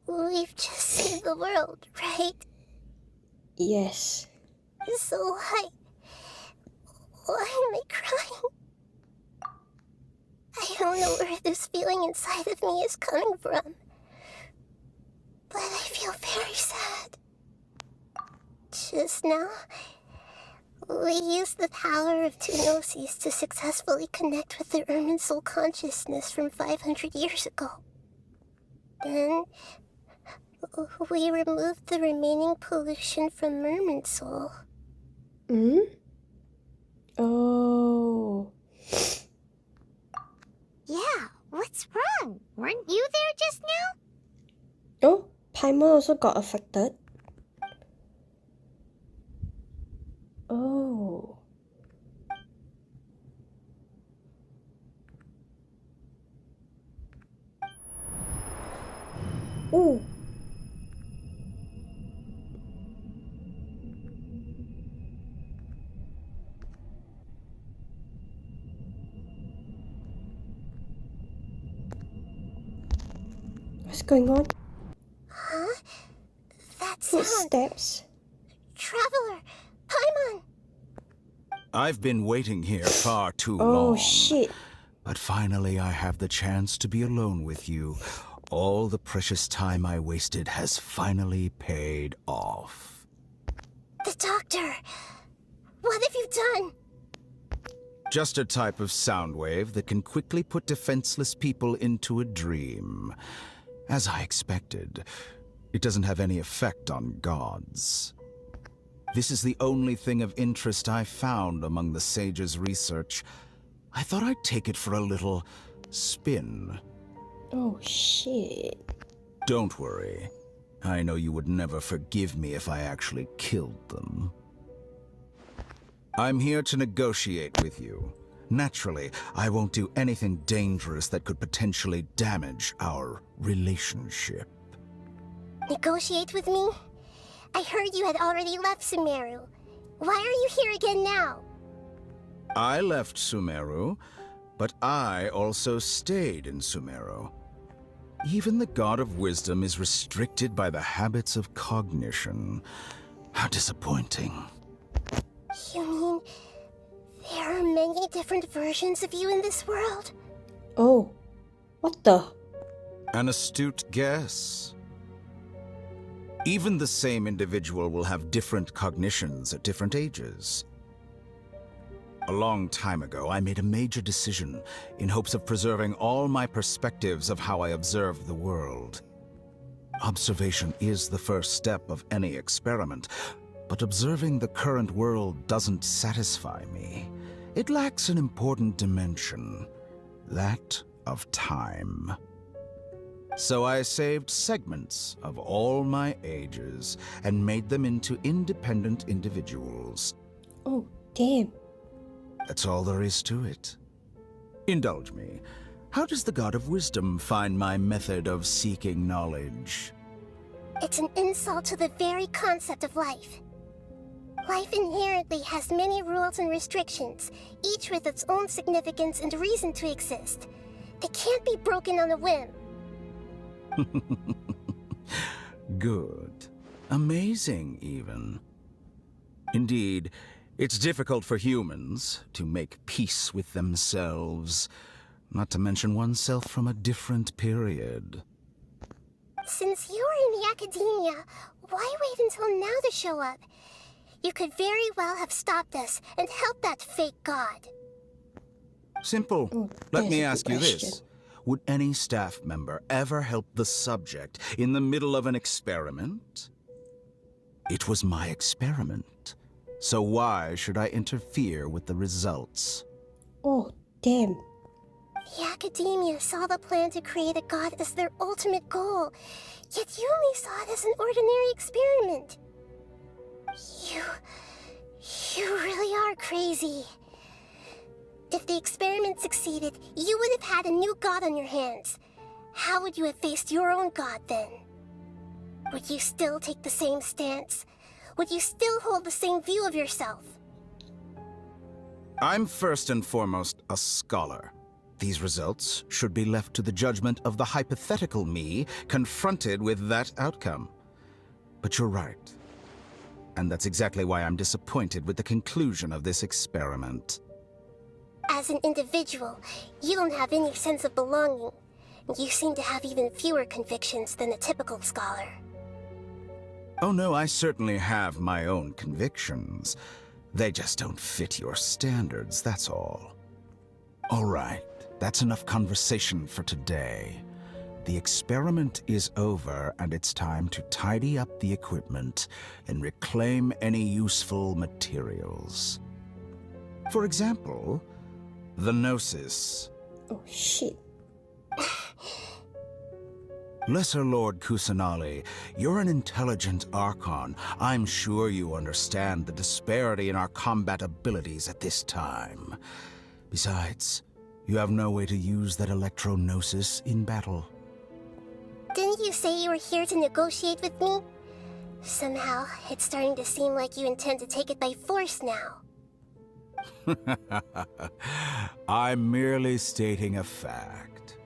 Speaker 2: We've just saved the world, right?
Speaker 3: Yes.
Speaker 2: So why am I crying? I don't know where this feeling inside of me is coming from, but I feel very sad. Just now, we used the power of two gnosis to successfully connect with the Ermin soul consciousness from 500 years ago. Then, we removed the remaining pollution from Merman soul.
Speaker 3: Hmm? Oh.
Speaker 1: Yeah, what's wrong? Weren't you there just now?
Speaker 3: Oh, Paimon also got affected. Oh. Ooh. What's going on?
Speaker 2: Huh? That sound.
Speaker 3: Footsteps.
Speaker 2: Traveler! Paimon!
Speaker 6: I've been waiting here far too
Speaker 3: Oh,
Speaker 6: long.
Speaker 3: shit.
Speaker 6: But finally I have the chance to be alone with you. All the precious time I wasted has finally paid off.
Speaker 2: The doctor! What have you done?
Speaker 6: Just a type of sound wave that can quickly put defenseless people into a dream. As I expected, it doesn't have any effect on gods. This is the only thing of interest I found among the sage's research. I thought I'd take it for a little spin.
Speaker 3: Oh, shit.
Speaker 6: Don't worry. I know you would never forgive me if I actually killed them. I'm here to negotiate with you. Naturally, I won't do anything dangerous that could potentially damage our relationship.
Speaker 2: Negotiate with me? I heard you had already left Sumeru. Why are you here again now?
Speaker 6: I left Sumeru, but I also stayed in Sumeru. Even the God of Wisdom is restricted by the habits of cognition. How disappointing.
Speaker 2: You mean there are many different versions of you in this world?
Speaker 3: Oh. What the?
Speaker 6: An astute guess. Even the same individual will have different cognitions at different ages. A long time ago, I made a major decision in hopes of preserving all my perspectives of how I observe the world. Observation is the first step of any experiment, but observing the current world doesn't satisfy me. It lacks an important dimension, that of time. So I saved segments of all my ages and made them into independent individuals.
Speaker 3: Oh, damn.
Speaker 6: That's all there is to it. Indulge me. How does the God of Wisdom find my method of seeking knowledge?
Speaker 2: It's an insult to the very concept of life. Life inherently has many rules and restrictions, each with its own significance and reason to exist. They can't be broken on a whim.
Speaker 6: Good. Amazing, even. Indeed, it's difficult for humans to make peace with themselves, not to mention oneself from a different period.
Speaker 2: Since you're in the academia, why wait until now to show up? You could very well have stopped us and helped that fake god.
Speaker 6: Simple.
Speaker 3: Oh,
Speaker 6: Let me
Speaker 3: that's a
Speaker 6: ask you
Speaker 3: question.
Speaker 6: this. Would any staff member ever help the subject in the middle of an experiment? It was my experiment, so why should I interfere with the results?
Speaker 3: Oh, damn.
Speaker 2: The academia saw the plan to create a god as their ultimate goal, yet you only saw it as an ordinary experiment. You really are crazy. If the experiment succeeded, you would have had a new god on your hands. How would you have faced your own god then? Would you still take the same stance? Would you still hold the same view of yourself?
Speaker 6: I'm first and foremost a scholar. These results should be left to the judgment of the hypothetical me confronted with that outcome. But you're right. And that's exactly why I'm disappointed with the conclusion of this experiment.
Speaker 2: As an individual, you don't have any sense of belonging. You seem to have even fewer convictions than a typical scholar.
Speaker 6: Oh no, I certainly have my own convictions. They just don't fit your standards, that's all. All right, that's enough conversation for today. The experiment is over, and it's time to tidy up the equipment and reclaim any useful materials. For example, the Gnosis.
Speaker 3: Oh, shit.
Speaker 6: Lesser Lord Kusanali, you're an intelligent Archon. I'm sure you understand the disparity in our combat abilities at this time. Besides, you have no way to use that Electro-Gnosis in battle.
Speaker 2: Didn't you say you were here to negotiate with me? Somehow, it's starting to seem like you intend to take it by force now.
Speaker 6: I'm merely stating a fact.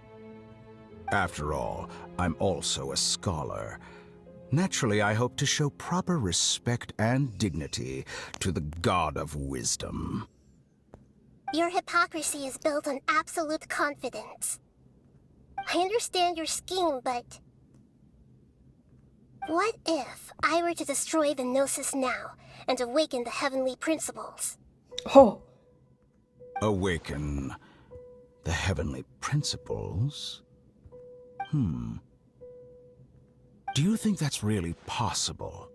Speaker 6: After all, I'm also a scholar. Naturally, I hope to show proper respect and dignity to the God of Wisdom.
Speaker 2: Your hypocrisy is built on absolute confidence. I understand your scheme, but... what if I were to destroy the Gnosis now and awaken the heavenly principles?
Speaker 3: Oh,
Speaker 6: Awaken the heavenly principles? Do you think that's really possible?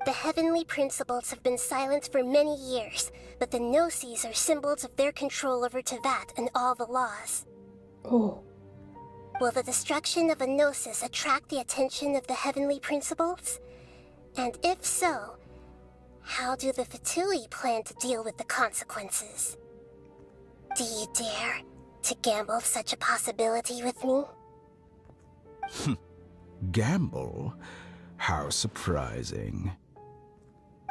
Speaker 2: The heavenly principles have been silent for many years, but the Gnosis are symbols of their control over Tevat and all the laws.
Speaker 3: oh.
Speaker 2: Will the destruction of a Gnosis attract the attention of the heavenly principles? And if so, how do the Fatui plan to deal with the consequences? Do you dare to gamble such a possibility with me?
Speaker 6: Gamble? How surprising.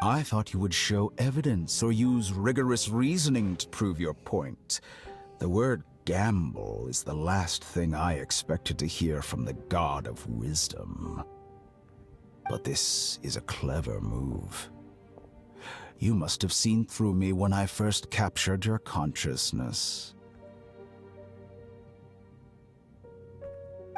Speaker 6: I thought you would show evidence or use rigorous reasoning to prove your point. The word gamble is the last thing I expected to hear from the God of Wisdom. But this is a clever move. You must have seen through me when I first captured your consciousness.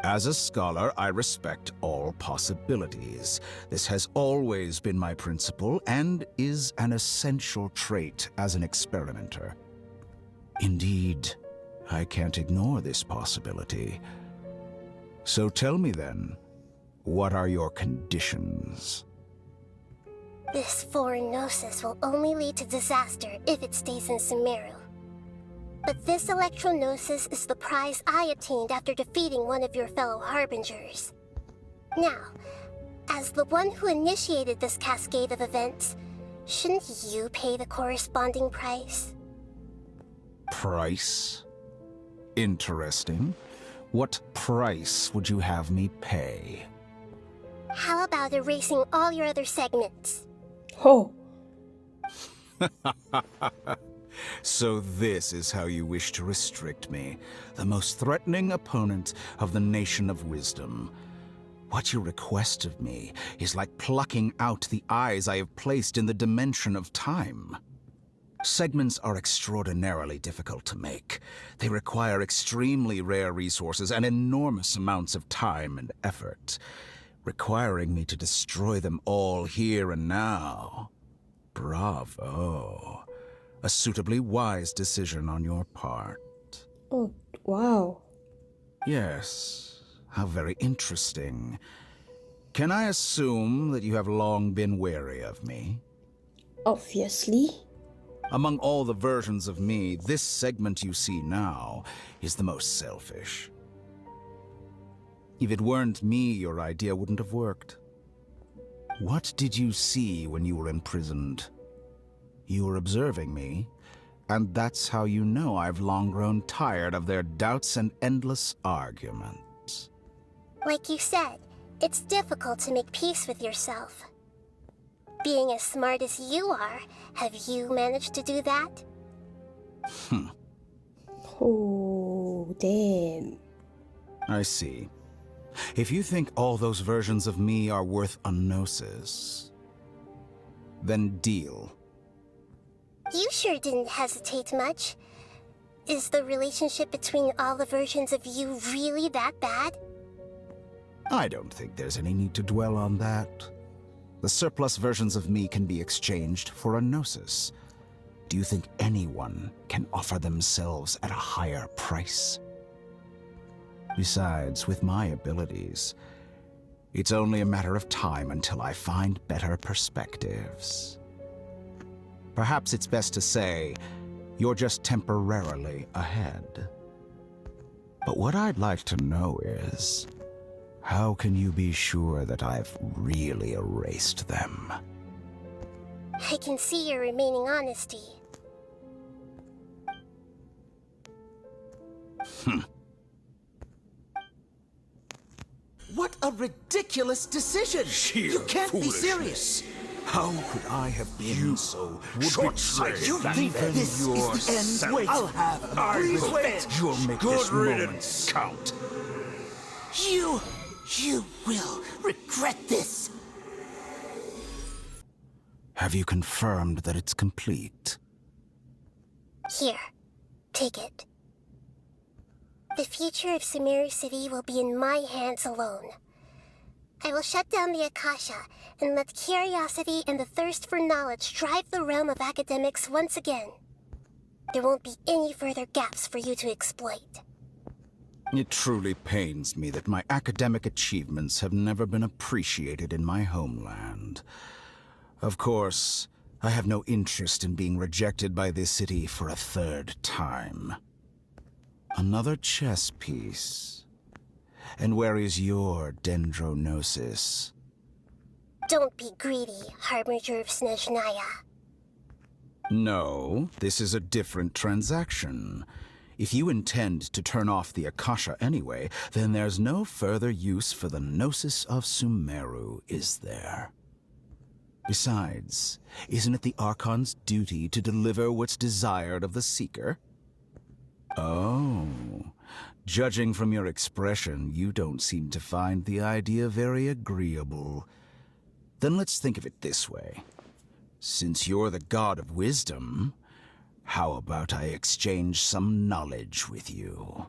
Speaker 6: As a scholar, I respect all possibilities. This has always been my principle and is an essential trait as an experimenter. Indeed, I can't ignore this possibility. So tell me then, what are your conditions?
Speaker 2: This foreign gnosis will only lead to disaster if it stays in Sumeru. But this electro-gnosis is the prize I obtained after defeating one of your fellow Harbingers. Now, as the one who initiated this cascade of events, shouldn't you pay the corresponding price?
Speaker 6: Price? Interesting. What price would you have me pay?
Speaker 2: How about erasing all your other segments?
Speaker 3: Oh,
Speaker 6: So this is how you wish to restrict me, the most threatening opponent of the Nation of Wisdom. What you request of me is like plucking out the eyes I have placed in the dimension of time. Segments are extraordinarily difficult to make. They require extremely rare resources and enormous amounts of time and effort, requiring me to destroy them all here and now. Bravo. A suitably wise decision on your part.
Speaker 3: oh, wow.
Speaker 6: Yes, how very interesting. Can I assume that you have long been wary of me?
Speaker 3: Obviously.
Speaker 6: Among all the versions of me, this segment you see now is the most selfish. If it weren't me, your idea wouldn't have worked. What did you see when you were imprisoned? You were observing me, and that's how you know I've long grown tired of their doubts and endless arguments.
Speaker 2: Like you said, it's difficult to make peace with yourself. Being as smart as you are, have you managed to do that?
Speaker 3: Oh, damn.
Speaker 6: I see. If you think all those versions of me are worth a gnosis, then deal.
Speaker 2: You sure didn't hesitate much. Is the relationship between all the versions of you really that bad?
Speaker 6: I don't think there's any need to dwell on that. The surplus versions of me can be exchanged for a gnosis. Do you think anyone can offer themselves at a higher price? Besides, with my abilities, it's only a matter of time until I find better perspectives. Perhaps it's best to say, you're just temporarily ahead. But what I'd like to know is, how can you be sure that I've really erased them?
Speaker 2: I can see your remaining honesty.
Speaker 7: What a ridiculous decision! You can't be serious!
Speaker 6: How could I have been so short-sighted?
Speaker 7: You think this is the end? Wait, I'll have
Speaker 6: Please
Speaker 7: wait.
Speaker 6: You'll make this moment count.
Speaker 7: You will regret this.
Speaker 6: Have you confirmed that it's complete?
Speaker 2: Here, take it. The future of Sumeru City will be in my hands alone. I will shut down the Akasha and let curiosity and the thirst for knowledge drive the realm of academics once again. There won't be any further gaps for you to exploit.
Speaker 6: It truly pains me that my academic achievements have never been appreciated in my homeland. Of course, I have no interest in being rejected by this city for a third time. Another chess piece. And where is your dendronosis?
Speaker 2: Don't be greedy, Harbinger of Snezhnaya.
Speaker 6: No, this is a different transaction. If you intend to turn off the Akasha anyway, then there's no further use for the Gnosis of Sumeru, is there? Besides, isn't it the Archon's duty to deliver what's desired of the Seeker? Oh, judging from your expression, you don't seem to find the idea very agreeable. Then let's think of it this way. Since you're the god of wisdom, how about I exchange some knowledge with you?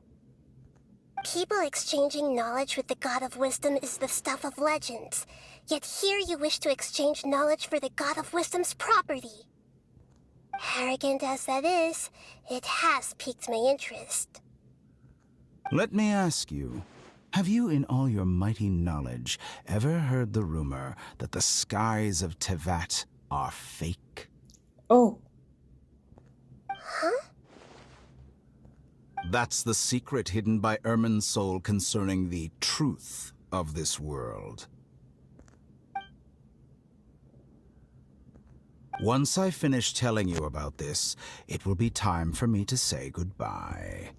Speaker 2: People exchanging knowledge with the God of Wisdom is the stuff of legends. Yet here you wish to exchange knowledge for the God of Wisdom's property. Arrogant as that is, it has piqued my interest.
Speaker 6: Let me ask you, have you in all your mighty knowledge ever heard the rumor that the skies of Tevat are fake?
Speaker 3: Oh,
Speaker 2: Huh?
Speaker 6: That's the secret hidden by Irminsul concerning the truth of this world. Once I finish telling you about this, it will be time for me to say goodbye.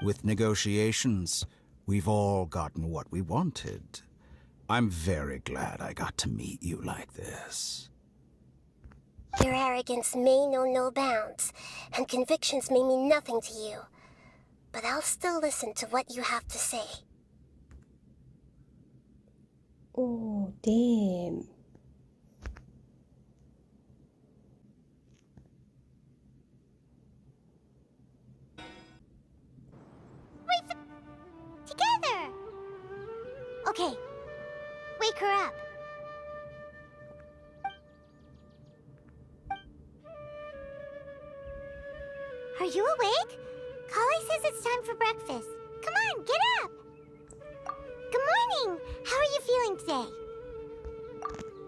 Speaker 6: With negotiations, we've all gotten what we wanted. I'm very glad I got to meet you like this.
Speaker 2: Your arrogance may know no bounds, and convictions may mean nothing to you. But I'll still listen to what you have to say.
Speaker 3: oh, damn.
Speaker 1: Together! Okay. Wake her up. Are you awake? Kali says it's time for breakfast. Come on, get up! Good morning! How are you feeling today?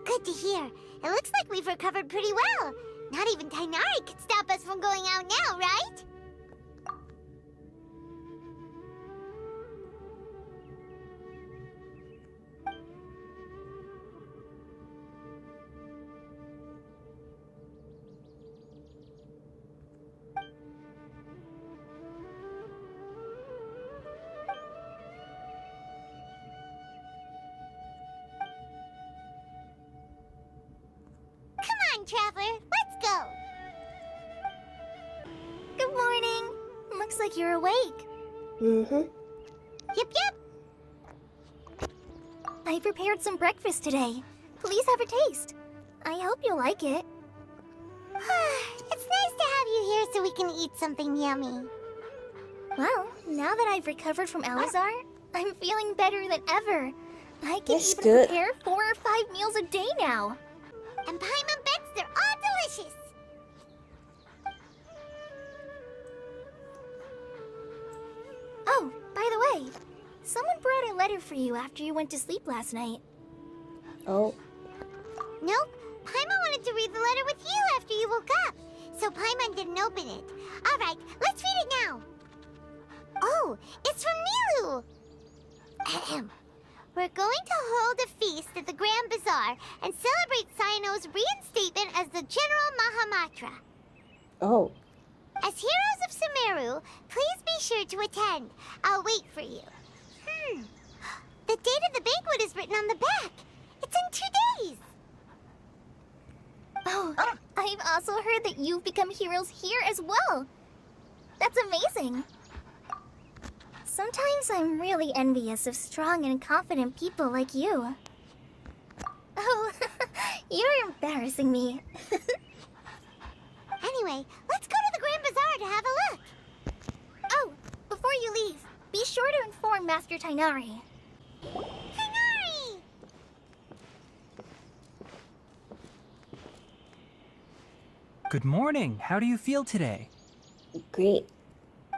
Speaker 1: Good to hear. It looks like we've recovered pretty well. Not even Tighnari could stop us from going out now, right? Traveler, let's go! Good morning. Looks like you're awake.
Speaker 3: Mm-hmm.
Speaker 1: Yep. I prepared some breakfast today. Please have a taste. I hope you like it. It's nice to have you here so we can eat something yummy. Well, now that I've recovered from Elazar, I'm feeling better than ever. I can
Speaker 3: That's
Speaker 1: even
Speaker 3: good.
Speaker 1: prepare 4 or 5 meals a day now. And Paimon bets they're all delicious. Oh, by the way, someone brought a letter for you after you went to sleep last night.
Speaker 3: Oh,
Speaker 1: Nope, Paimon wanted to read the letter with you after you woke up, so Paimon didn't open it. All right, let's read it now. Oh, it's from Nilou. Ahem. We're going to hold a feast at the Grand Bazaar and celebrate Cyno's reinstatement as the General Mahamatra.
Speaker 3: oh.
Speaker 1: As heroes of Sumeru, please be sure to attend. I'll wait for you. The date of the banquet is written on the back. It's in 2 days. Oh, I've also heard that you've become heroes here as well. That's amazing. Sometimes I'm really envious of strong and confident people like you. Oh, you're embarrassing me. Anyway, let's go to the Grand Bazaar to have a look. Oh, before you leave, be sure to inform Master Tighnari. Tighnari!
Speaker 8: Good morning. How do you feel today?
Speaker 3: Great.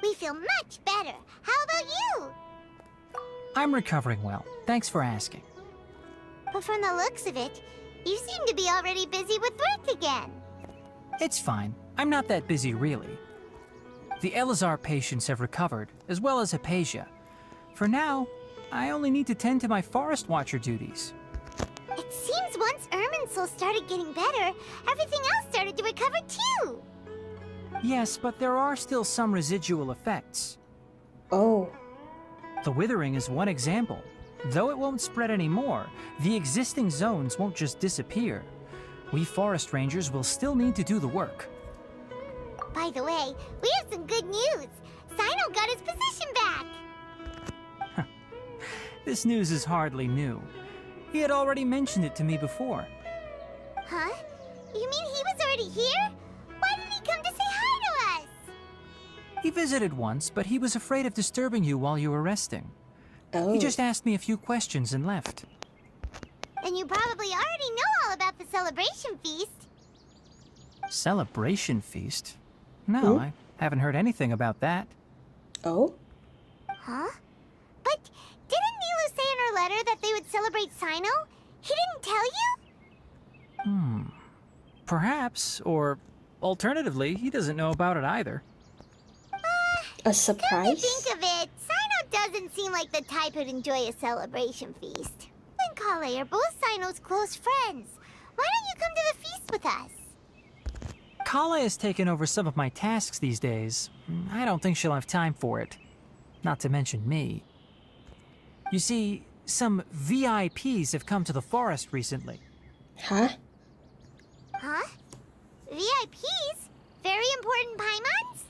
Speaker 1: We feel much better. How about you?
Speaker 8: I'm recovering well. Thanks for asking.
Speaker 1: But from the looks of it, you seem to be already busy with work again.
Speaker 8: It's fine. I'm not that busy, really. The Elazar patients have recovered, as well as Hypatia. For now, I only need to tend to my Forest Watcher duties.
Speaker 1: It seems once Irminsul started getting better, everything else started to recover too.
Speaker 8: Yes, but there are still some residual effects.
Speaker 3: Oh,
Speaker 8: The Withering is one example. Though it won't spread anymore, the existing zones won't just disappear. We Forest Rangers will still need to do the work.
Speaker 1: By the way, we have some good news. Cyno got his position back.
Speaker 8: This news is hardly new. He had already mentioned it to me before.
Speaker 1: Huh? You mean he was already here? Why didn't he come to say hi to us?
Speaker 8: He visited once, but he was afraid of disturbing you while you were resting.
Speaker 3: Oh.
Speaker 8: He just asked me a few questions and left.
Speaker 1: Then you probably already know all about the celebration feast.
Speaker 8: Celebration feast? No, I haven't heard anything about that.
Speaker 3: Oh?
Speaker 1: Huh? But didn't Nilou say in her letter that they would celebrate Cyno? He didn't tell you?
Speaker 8: Perhaps, or alternatively, he doesn't know about it either.
Speaker 3: A
Speaker 1: Come to
Speaker 3: surprise?
Speaker 1: think of it, Cyno doesn't seem like the type who'd enjoy a celebration feast. You and Kale are both Cyno's close friends. Why don't you come to the feast with us?
Speaker 8: Kale has taken over some of my tasks these days. I don't think she'll have time for it. Not to mention me. You see, some VIPs have come to the forest recently.
Speaker 3: Huh?
Speaker 1: Huh? VIPs? Very important Paimons?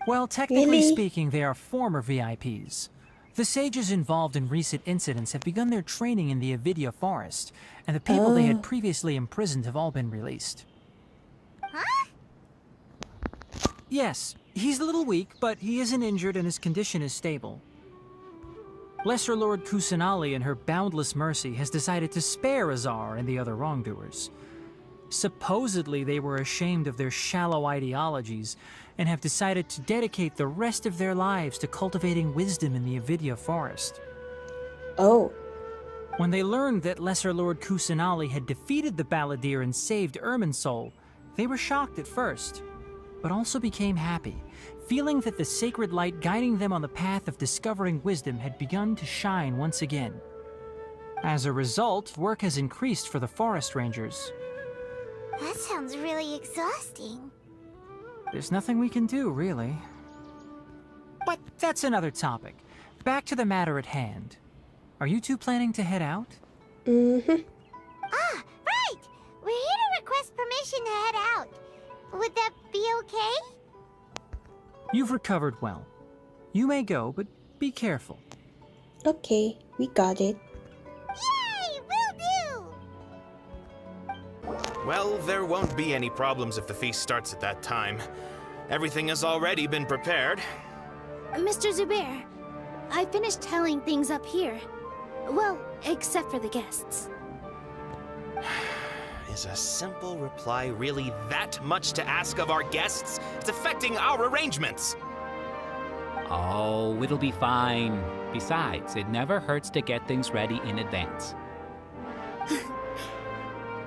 Speaker 8: Well, technically
Speaker 3: Really?
Speaker 8: speaking, they are former VIPs. The sages involved in recent incidents have begun their training in the Avidya forest, and the people they had previously imprisoned have all been released.
Speaker 1: Huh?
Speaker 8: Yes, he's a little weak, but he isn't injured and his condition is stable. Lesser Lord Kusanali, in her boundless mercy, has decided to spare Azar and the other wrongdoers. Supposedly, they were ashamed of their shallow ideologies and have decided to dedicate the rest of their lives to cultivating wisdom in the Avidya forest.
Speaker 3: Oh.
Speaker 8: When they learned that Lesser Lord Kusanali had defeated the Balladeer and saved Irminsul, they were shocked at first, but also became happy, feeling that the sacred light guiding them on the path of discovering wisdom had begun to shine once again. As a result, work has increased for the forest rangers.
Speaker 1: That sounds really exhausting.
Speaker 8: There's nothing we can do, really. But that's another topic. Back to the matter at hand. Are you two planning to head out?
Speaker 3: Mm-hmm.
Speaker 1: Ah, right! We're here to request permission to head out. Would that be okay?
Speaker 8: You've recovered well. You may go, but be careful.
Speaker 3: Okay, we got it.
Speaker 1: Yay! Will do!
Speaker 9: Well, there won't be any problems if the feast starts at that time. Everything has already been prepared.
Speaker 10: Mr. Zubair, I finished telling things up here. Well, except for the guests.
Speaker 9: Is a simple reply really that much to ask of our guests? It's affecting our arrangements.
Speaker 11: Oh, it'll be fine. Besides, it never hurts to get things ready in advance.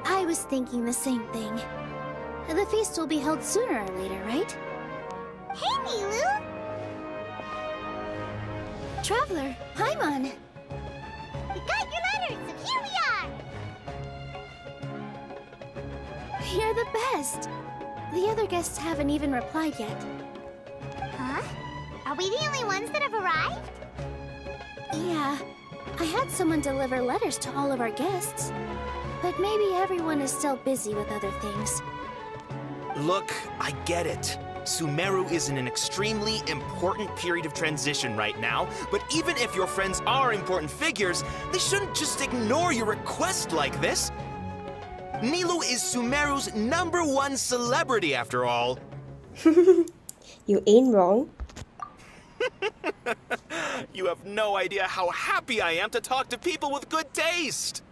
Speaker 10: I was thinking the same thing. The feast will be held sooner or later, right?
Speaker 1: Hey, Nilou!
Speaker 10: Traveler, Paimon!
Speaker 1: We got your letters, so here we are!
Speaker 10: You're the best! The other guests haven't even replied yet.
Speaker 1: Huh? Are we the only ones that have arrived?
Speaker 10: Yeah, I had someone deliver letters to all of our guests. But maybe everyone is still busy with other things.
Speaker 9: Look, I get it. Sumeru is in an extremely important period of transition right now, but even if your friends are important figures, they shouldn't just ignore your request like this. Nilou is Sumeru's #1 celebrity, after all.
Speaker 3: You ain't wrong.
Speaker 9: You have no idea how happy I am to talk to people with good taste.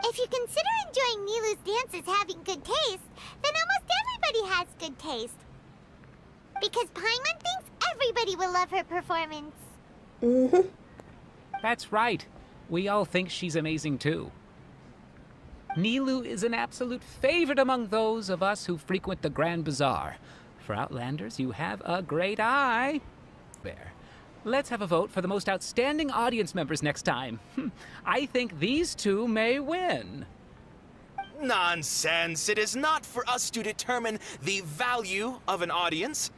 Speaker 1: If you consider enjoying Nilou's dances having good taste, then almost everybody has good taste. Because Paimon thinks everybody will love her performance.
Speaker 3: Mm-hmm.
Speaker 11: That's right. We all think she's amazing too. Nilou is an absolute favorite among those of us who frequent the Grand Bazaar. For Outlanders, you have a great eye. There. Let's have a vote for the most outstanding audience members next time. I think these two may win.
Speaker 9: Nonsense. It is not for us to determine the value of an audience.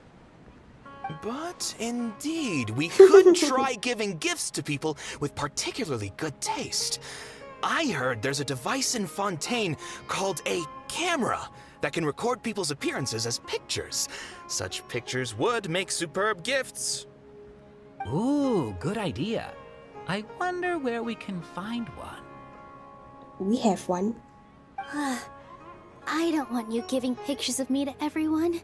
Speaker 9: But indeed, we could try giving gifts to people with particularly good taste. I heard there's a device in Fontaine called a camera that can record people's appearances as pictures. Such pictures would make superb gifts.
Speaker 11: Ooh, good idea. I wonder where we can find one.
Speaker 3: We have one.
Speaker 10: I don't want you giving pictures of me to everyone.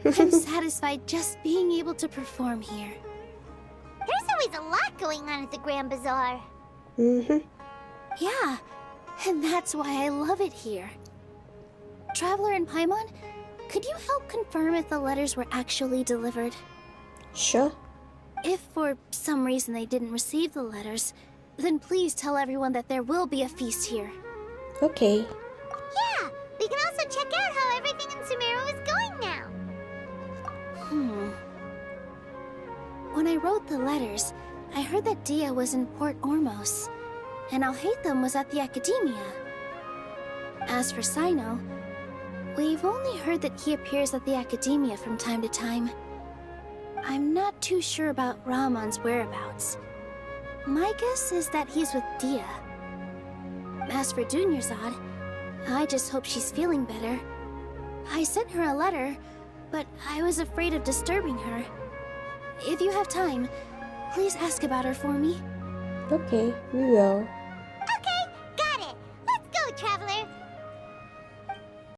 Speaker 10: I'm satisfied just being able to perform here.
Speaker 1: There's always a lot going on at the Grand Bazaar.
Speaker 10: Yeah, and that's why I love it here. Traveler and Paimon, could you help confirm if the letters were actually delivered?
Speaker 3: Sure.
Speaker 10: If for some reason they didn't receive the letters, then please tell everyone that there will be a feast here.
Speaker 3: Okay.
Speaker 1: Yeah, we can also check out how everything in Sumeru is going now.
Speaker 10: When I wrote the letters, I heard that Dehya was in Port Ormos, and Alhaitham was at the Academia. As for Cyno, we've only heard that he appears at the Academia from time to time. I'm not too sure about Rahman's whereabouts. My guess is that he's with Dehya. As for Dunyarzad, I just hope she's feeling better. I sent her a letter, but I was afraid of disturbing her. If you have time, please ask about her for me.
Speaker 3: Okay, we will.